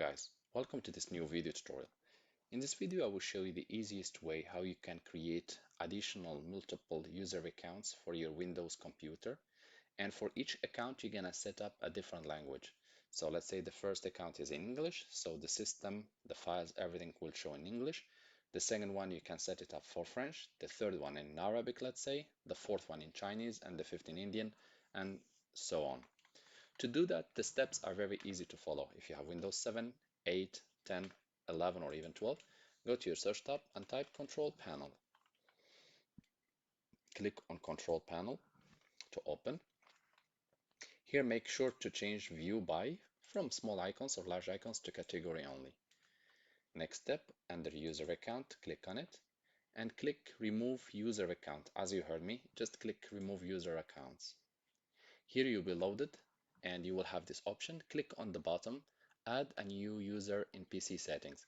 guys, welcome to this new video tutorial. In this video I will show you the easiest way how you can create additional multiple user accounts for your Windows computer, and for each account you're gonna set up a different language. So let's say the first account is in English, so the system, the files, everything will show in English. The second one you can set it up for French, the third one in Arabic, let's say, the fourth one in Chinese, and the fifth in Indian, and so on. To do that, the steps are very easy to follow. If you have Windows 7, 8, 10, 11, or even 12, go to your search tab and type Control Panel. Click on Control Panel to open. Here, make sure to change View By from small icons or large icons to category only. Next step, under User Account, click on it and click Remove User Account. As you heard me, just click Remove User Accounts. Here you'll be loaded and you will have this option. Click on the bottom, add a new user in PC settings.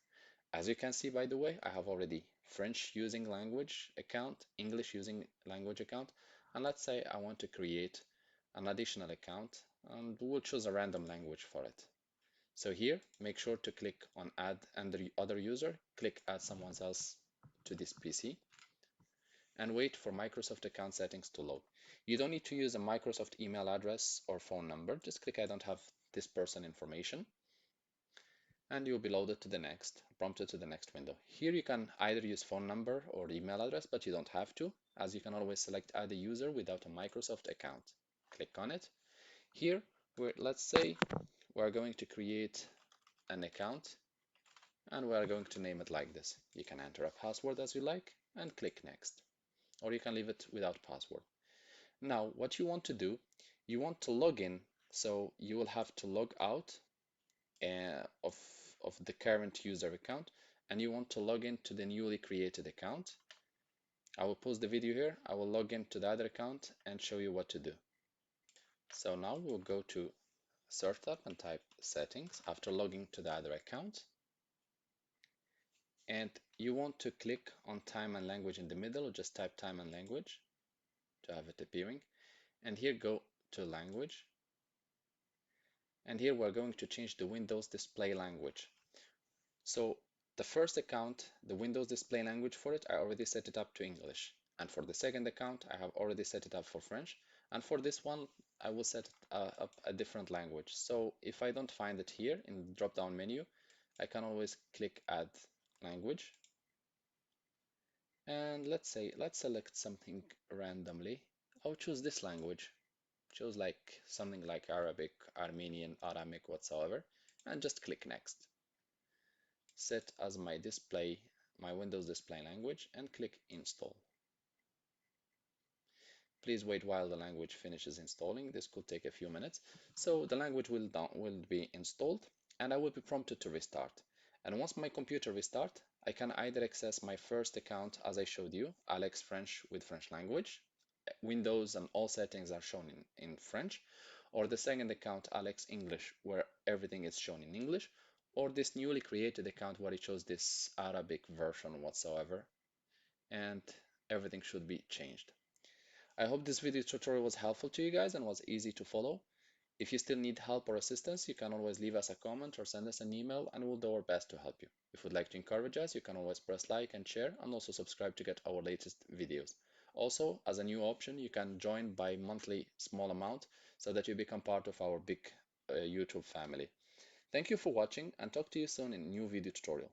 As you can see, by the way, I have already French using language account, English using language account, and let's say I want to create an additional account and we'll choose a random language for it. So here, make sure to click on add under other user, click add someone else to this PC, and wait for Microsoft account settings to load. You don't need to use a Microsoft email address or phone number. Just click I don't have this person information and you'll be loaded to the next, prompted to the next window. Here you can either use phone number or email address, but you don't have to, as you can always select add a user without a Microsoft account. Click on it. Here, let's say we're going to create an account and we're going to name it like this. You can enter a password as you like and click next, or you can leave it without password. Now, what you want to do, you want to log in, so you will have to log out of the current user account, and you want to log into the newly created account. I will pause the video here, I will log into the other account and show you what to do. So now we'll go to Search tab and type Settings after logging to the other account. And you want to click on Time and Language in the middle, or just type Time and Language to have it appearing. And here go to Language. And here we're going to change the Windows display language. So the first account, the Windows display language for it, I already set it up to English. And for the second account, I have already set it up for French. And for this one, I will set up a different language. So if I don't find it here in the drop-down menu, I can always click Add Language. And let's select something randomly. I'll choose this language. Choose like something like Arabic, Armenian, Aramic, whatsoever, and just click Next. Set as my Windows display language and click Install. Please wait while the language finishes installing. This could take a few minutes. So the language will be installed and I will be prompted to restart. And once my computer restart, I can either access my first account as I showed you, Alex French with French language. Windows and all settings are shown in French, or the second account, Alex English, where everything is shown in English, or this newly created account where it shows this Arabic version whatsoever, and everything should be changed. I hope this video tutorial was helpful to you guys and was easy to follow. If you still need help or assistance, you can always leave us a comment or send us an email and we'll do our best to help you. If you'd like to encourage us, you can always press like and share, and also subscribe to get our latest videos. Also, as a new option, you can join by monthly small amount so that you become part of our big YouTube family. Thank you for watching and talk to you soon in a new video tutorial.